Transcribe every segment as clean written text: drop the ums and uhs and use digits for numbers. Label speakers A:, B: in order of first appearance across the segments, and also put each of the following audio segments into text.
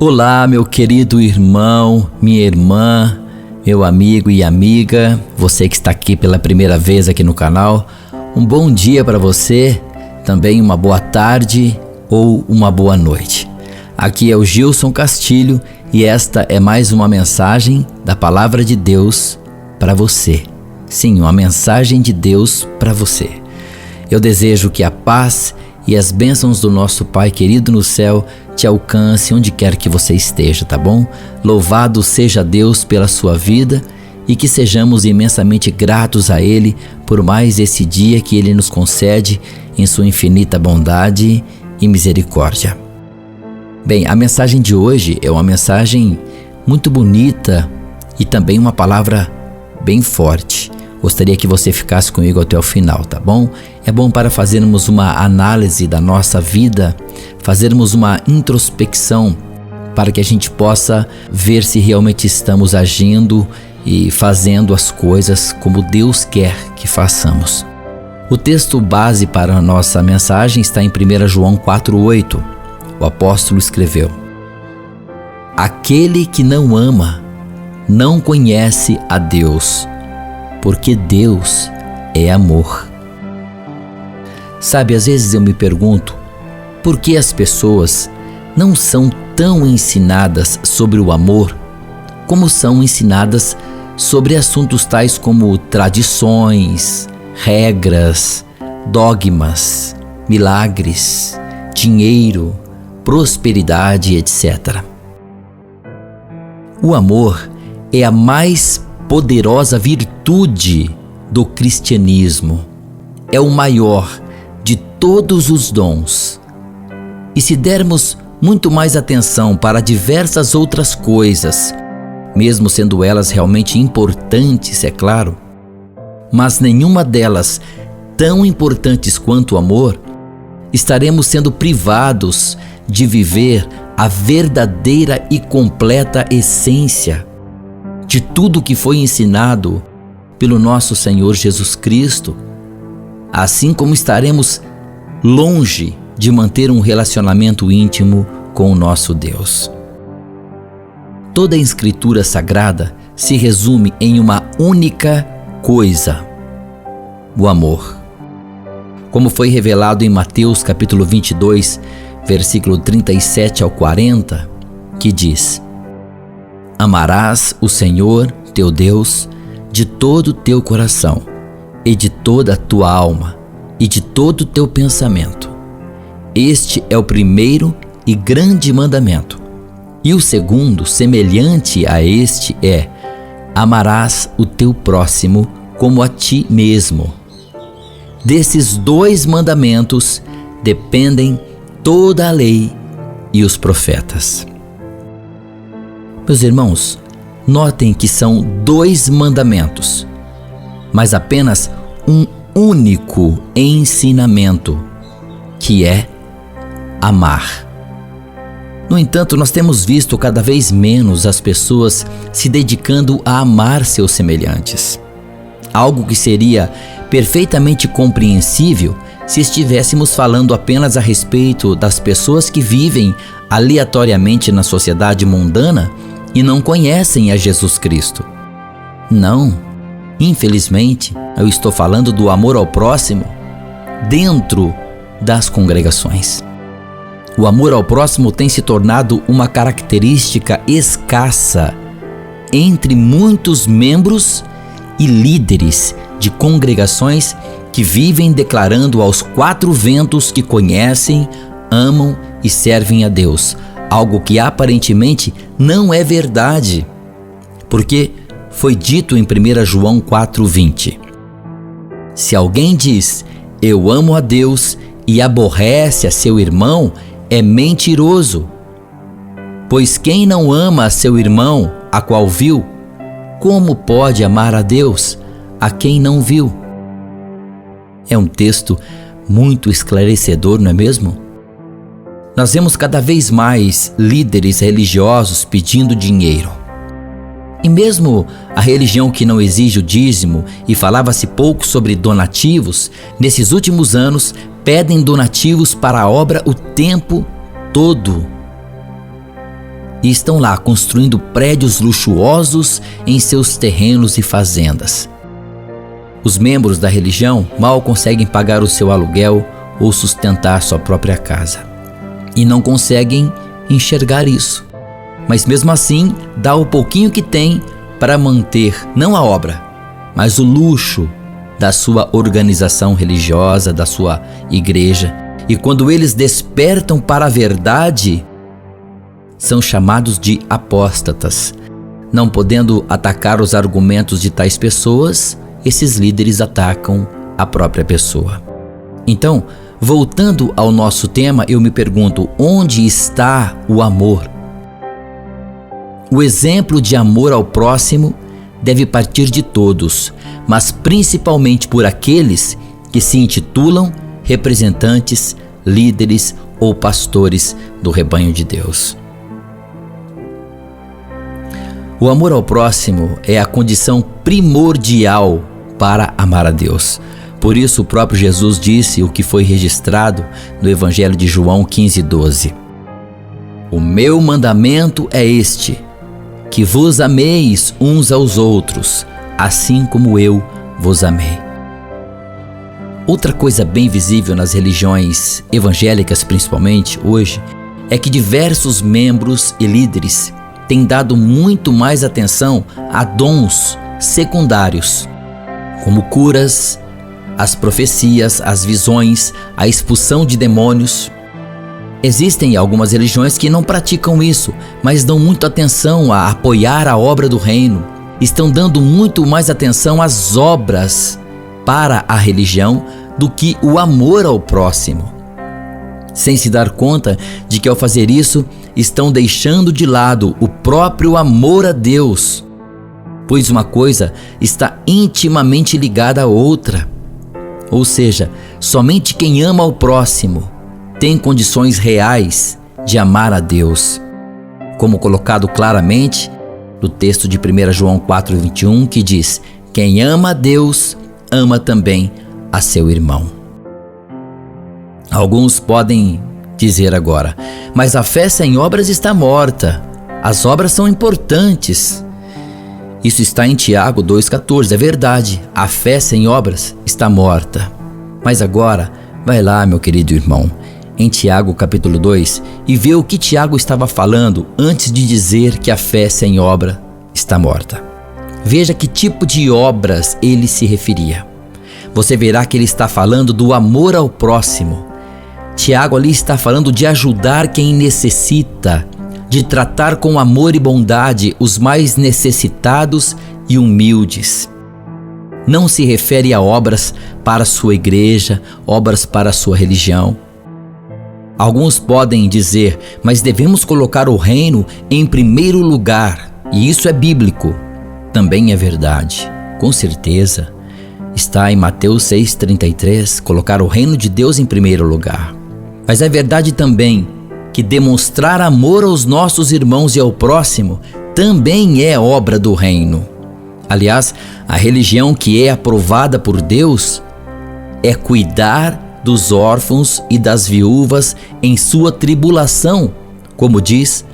A: Olá, meu querido irmão, minha irmã, meu amigo e amiga, você que está aqui pela primeira vez aqui no canal, um bom dia para você, também uma boa tarde ou uma boa noite. Aqui é o Gilson Castilho e esta é mais uma mensagem da Palavra de Deus para você. Sim, uma mensagem de Deus para você. Eu desejo que a paz e as bênçãos do nosso Pai querido no céu te alcance onde quer que você esteja, tá bom? Louvado seja Deus pela sua vida e que sejamos imensamente gratos a Ele por mais esse dia que Ele nos concede em sua infinita bondade e misericórdia. Bem, a mensagem de hoje é uma mensagem muito bonita e também uma palavra bem forte. Gostaria que você ficasse comigo até o final, tá bom? É bom para fazermos uma análise da nossa vida, fazermos uma introspecção para que a gente possa ver se realmente estamos agindo e fazendo as coisas como Deus quer que façamos. O texto base para a nossa mensagem está em 1 João 4,8. O apóstolo escreveu: Aquele que não ama não conhece a Deus, porque Deus é amor. Sabe, às vezes eu me pergunto por que as pessoas não são tão ensinadas sobre o amor como são ensinadas sobre assuntos tais como tradições, regras, dogmas, milagres, dinheiro, prosperidade, etc. O amor é a mais poderosa virtude do cristianismo. É o maior de todos os dons. E se dermos muito mais atenção para diversas outras coisas, mesmo sendo elas realmente importantes, é claro, mas nenhuma delas tão importantes quanto o amor, estaremos sendo privados de viver a verdadeira e completa essência de tudo que foi ensinado pelo nosso Senhor Jesus Cristo, assim como estaremos longe de manter um relacionamento íntimo com o nosso Deus. Toda a Escritura Sagrada se resume em uma única coisa: o amor. Como foi revelado em Mateus capítulo 22, versículo 37 ao 40, que diz: Amarás o Senhor, teu Deus, de todo o teu coração, e de toda a tua alma, e de todo o teu pensamento. Este é o primeiro e grande mandamento. E o segundo, semelhante a este, é: amarás o teu próximo como a ti mesmo. Desses dois mandamentos dependem toda a lei e os profetas. Meus irmãos, notem que são dois mandamentos, mas apenas um único ensinamento, que é amar. No entanto, nós temos visto cada vez menos as pessoas se dedicando a amar seus semelhantes. Algo que seria perfeitamente compreensível se estivéssemos falando apenas a respeito das pessoas que vivem aleatoriamente na sociedade mundana e não conhecem a Jesus Cristo. Não, infelizmente, eu estou falando do amor ao próximo dentro das congregações. O amor ao próximo tem se tornado uma característica escassa entre muitos membros e líderes de congregações que vivem declarando aos quatro ventos que conhecem, amam e servem a Deus, algo que aparentemente não é verdade, porque foi dito em 1 João 4,20: Se alguém diz, eu amo a Deus e aborrece a seu irmão, é mentiroso. Pois quem não ama a seu irmão, a qual viu, como pode amar a Deus, a quem não viu? É um texto muito esclarecedor, não é mesmo? Nós vemos cada vez mais líderes religiosos pedindo dinheiro. E mesmo a religião que não exige o dízimo e falava-se pouco sobre donativos, nesses últimos anos pedem donativos para a obra o tempo todo. e estão lá construindo prédios luxuosos em seus terrenos e fazendas. Os membros da religião mal conseguem pagar o seu aluguel ou sustentar sua própria casa. E não conseguem enxergar isso. Mas mesmo assim, dá o pouquinho que tem para manter não a obra, mas o luxo da sua organização religiosa, da sua igreja. E quando eles despertam para a verdade, são chamados de apóstatas. Não podendo atacar os argumentos de tais pessoas, esses líderes atacam a própria pessoa. Então, voltando ao nosso tema, eu me pergunto: onde está o amor? O exemplo de amor ao próximo deve partir de todos, mas principalmente por aqueles que se intitulam representantes, líderes ou pastores do rebanho de Deus. O amor ao próximo é a condição primordial para amar a Deus. Por isso o próprio Jesus disse o que foi registrado no Evangelho de João 15:12. O meu mandamento é este, que vos ameis uns aos outros, assim como eu vos amei. Outra coisa bem visível nas religiões evangélicas, principalmente hoje, é que diversos membros e líderes têm dado muito mais atenção a dons secundários, como curas, as profecias, as visões, a expulsão de demônios. Existem algumas religiões que não praticam isso, mas dão muita atenção a apoiar a obra do reino. Estão dando muito mais atenção às obras para a religião do que o amor ao próximo, sem se dar conta de que ao fazer isso estão deixando de lado o próprio amor a Deus, pois uma coisa está intimamente ligada à outra. Ou seja, somente quem ama ao próximo tem condições reais de amar a Deus, como colocado claramente no texto de 1 João 4:21, que diz: quem ama a Deus, ama também a seu irmão. Alguns podem dizer agora: mas a fé sem obras está morta. As obras são importantes. Isso está em Tiago 2,14, é verdade, a fé sem obras está morta. Mas agora, vai lá, meu querido irmão, em Tiago capítulo 2 e vê o que Tiago estava falando antes de dizer que a fé sem obra está morta. Veja que tipo de obras ele se referia. Você verá que ele está falando do amor ao próximo. Tiago ali está falando de ajudar quem necessita, de tratar com amor e bondade os mais necessitados e humildes. Não se refere a obras para a sua igreja, obras para a sua religião. Alguns podem dizer: mas devemos colocar o reino em primeiro lugar, e isso é bíblico. Também é verdade, com certeza. Está em Mateus 6,33, colocar o reino de Deus em primeiro lugar. Mas é verdade também que demonstrar amor aos nossos irmãos e ao próximo também é obra do reino. Aliás, a religião que é aprovada por Deus é cuidar dos órfãos e das viúvas em sua tribulação, como diz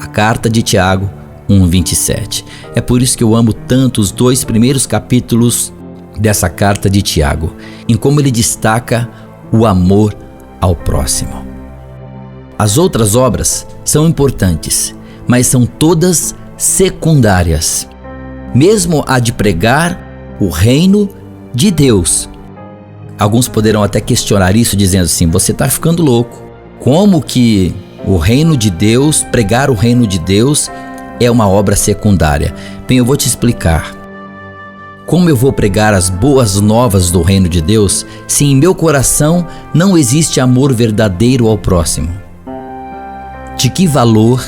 A: a carta de Tiago 1,27. É por isso que eu amo tanto os 2 primeiros capítulos dessa carta de Tiago, em como ele destaca o amor ao próximo. As outras obras são importantes, mas são todas secundárias. Mesmo a de pregar o reino de Deus. Alguns poderão até questionar isso dizendo assim: você está ficando louco. Como que o reino de Deus, pregar o reino de Deus é uma obra secundária? Bem, eu vou te explicar. Como eu vou pregar as boas novas do reino de Deus se em meu coração não existe amor verdadeiro ao próximo? De que valor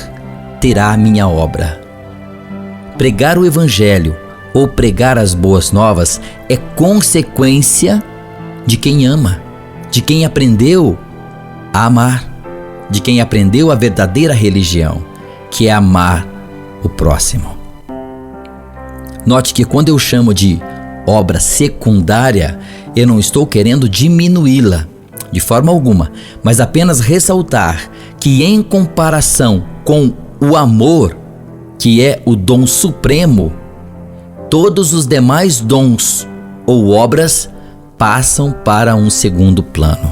A: terá a minha obra? Pregar o evangelho ou pregar as boas novas é consequência de quem ama, de quem aprendeu a amar, de quem aprendeu a verdadeira religião, que é amar o próximo. Note que quando eu chamo de obra secundária, eu não estou querendo diminuí-la de forma alguma, mas apenas ressaltar que em comparação com o amor, que é o dom supremo, todos os demais dons ou obras passam para um segundo plano.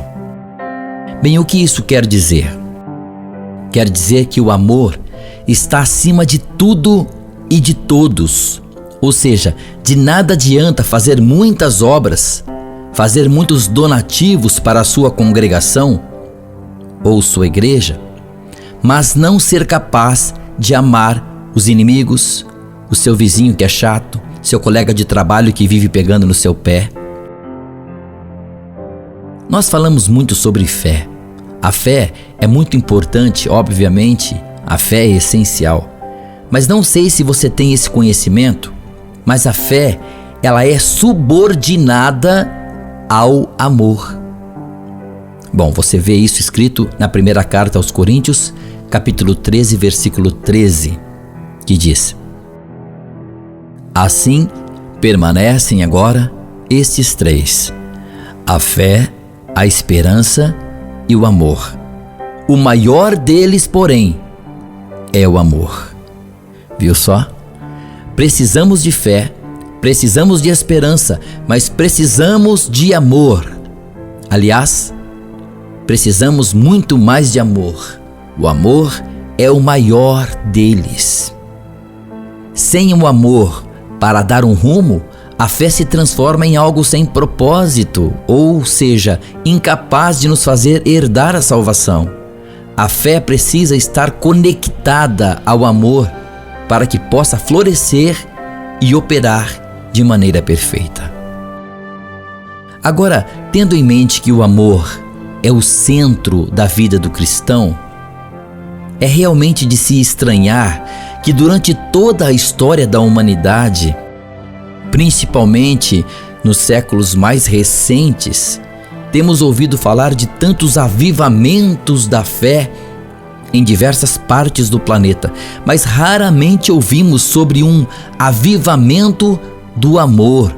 A: Bem, o que isso quer dizer? Quer dizer que o amor está acima de tudo e de todos. Ou seja, de nada adianta fazer muitas obras, fazer muitos donativos para a sua congregação ou sua igreja, mas não ser capaz de amar os inimigos, o seu vizinho que é chato, seu colega de trabalho que vive pegando no seu pé. Nós falamos muito sobre fé. A fé é muito importante, obviamente, a fé é essencial. Mas não sei se você tem esse conhecimento, mas a fé, ela é subordinada ao amor. Bom, você vê isso escrito na primeira carta aos Coríntios, capítulo 13, versículo 13, que diz: assim permanecem agora estes três: a fé, a esperança e o amor. O maior deles, porém, é o amor. Viu só? Precisamos de fé, precisamos de esperança, mas precisamos de amor. Aliás, precisamos muito mais de amor. O amor é o maior deles. Sem o amor para dar um rumo, a fé se transforma em algo sem propósito, ou seja, incapaz de nos fazer herdar a salvação. A fé precisa estar conectada ao amor para que possa florescer e operar de maneira perfeita. Agora, tendo em mente que o amor é o centro da vida do cristão, é realmente de se estranhar que durante toda a história da humanidade, principalmente nos séculos mais recentes, temos ouvido falar de tantos avivamentos da fé em diversas partes do planeta, mas raramente ouvimos sobre um avivamento do amor.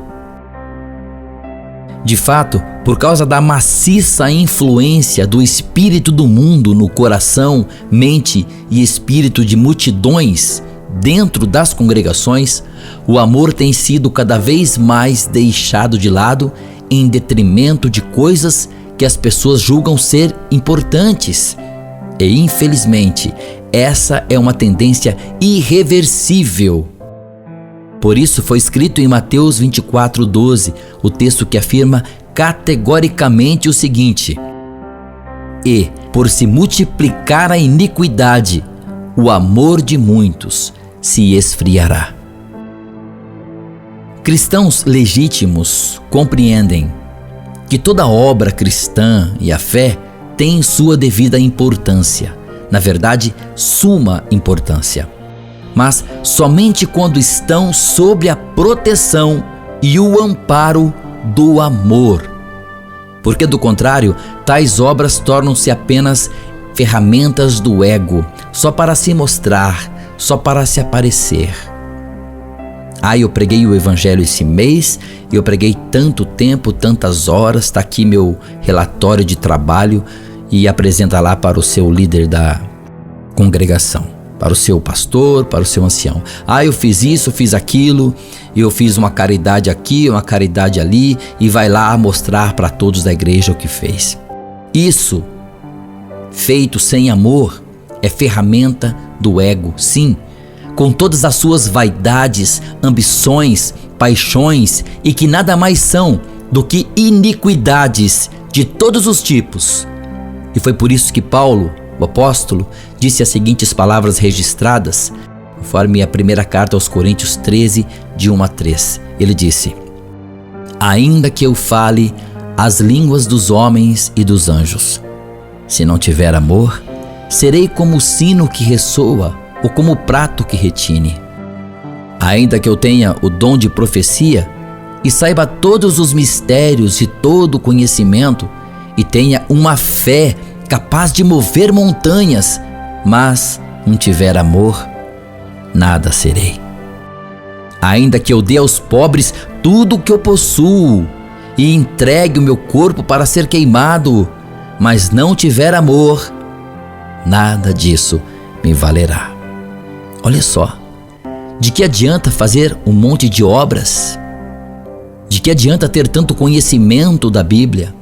A: De fato, por causa da maciça influência do espírito do mundo no coração, mente e espírito de multidões dentro das congregações, o amor tem sido cada vez mais deixado de lado em detrimento de coisas que as pessoas julgam ser importantes. E infelizmente, essa é uma tendência irreversível. Por isso foi escrito em Mateus 24:12, o texto que afirma categoricamente o seguinte: e, por se multiplicar a iniquidade, o amor de muitos se esfriará. Cristãos legítimos compreendem que toda obra cristã e a fé tem sua devida importância, na verdade, suma importância. Mas somente quando estão sob a proteção e o amparo do amor. Porque do contrário, tais obras tornam-se apenas ferramentas do ego, só para se mostrar, só para se aparecer. Eu preguei o evangelho esse mês, eu preguei tanto tempo, tantas horas, está aqui meu relatório de trabalho, e apresenta lá para o seu líder da congregação, para o seu pastor, para o seu ancião. Eu fiz isso, fiz aquilo, eu fiz uma caridade aqui, uma caridade ali, e vai lá mostrar para todos da igreja o que fez. Isso, feito sem amor, é ferramenta do ego, sim, com todas as suas vaidades, ambições, paixões, e que nada mais são do que iniquidades de todos os tipos. E foi por isso que Paulo, o apóstolo, disse as seguintes palavras registradas, conforme a primeira carta aos Coríntios 13, de 1 a 3. Ele disse: ainda que eu fale as línguas dos homens e dos anjos, se não tiver amor, serei como o sino que ressoa ou como o prato que retine. Ainda que eu tenha o dom de profecia e saiba todos os mistérios e todo o conhecimento, e tenha uma fé capaz de mover montanhas, mas não tiver amor, nada serei. Ainda que eu dê aos pobres tudo o que eu possuo e entregue o meu corpo para ser queimado, mas não tiver amor, nada disso me valerá. Olha só, de que adianta fazer um monte de obras? De que adianta ter tanto conhecimento da Bíblia?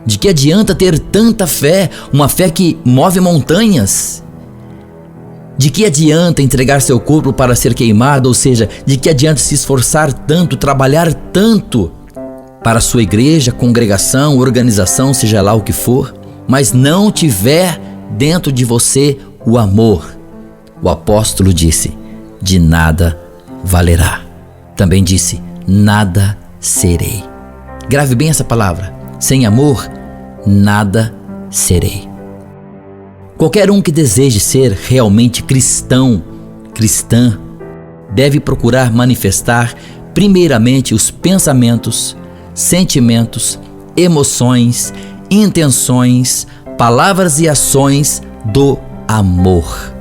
A: De que adianta ter tanta fé, uma fé que move montanhas? De que adianta entregar seu corpo para ser queimado? Ou seja, de que adianta se esforçar tanto, trabalhar tanto para a sua igreja, congregação, organização, seja lá o que for, mas não tiver dentro de você o amor? O apóstolo disse: de nada valerá. Também disse: nada serei. Grave bem essa palavra: sem amor, nada serei. Qualquer um que deseje ser realmente cristão, cristã, deve procurar manifestar primeiramente os pensamentos, sentimentos, emoções, intenções, palavras e ações do amor.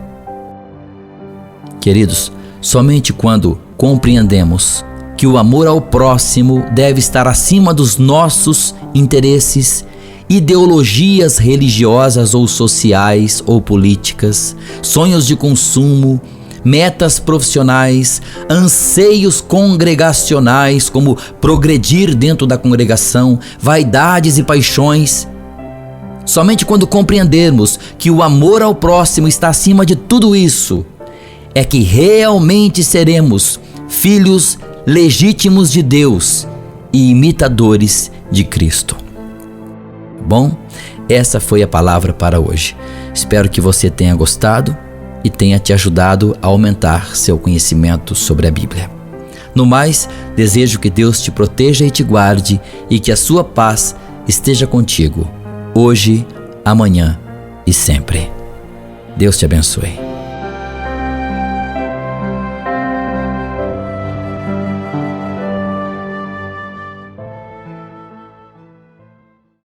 A: Queridos, somente quando compreendemos que o amor ao próximo deve estar acima dos nossos interesses, ideologias religiosas ou sociais ou políticas, sonhos de consumo, metas profissionais, anseios congregacionais, como progredir dentro da congregação, vaidades e paixões. Somente quando compreendermos que o amor ao próximo está acima de tudo isso, é que realmente seremos filhos legítimos de Deus e imitadores de Cristo. Bom, essa foi a palavra para hoje. Espero que você tenha gostado e tenha te ajudado a aumentar seu conhecimento sobre a Bíblia. No mais, desejo que Deus te proteja e te guarde e que a sua paz esteja contigo, hoje, amanhã e sempre. Deus te abençoe.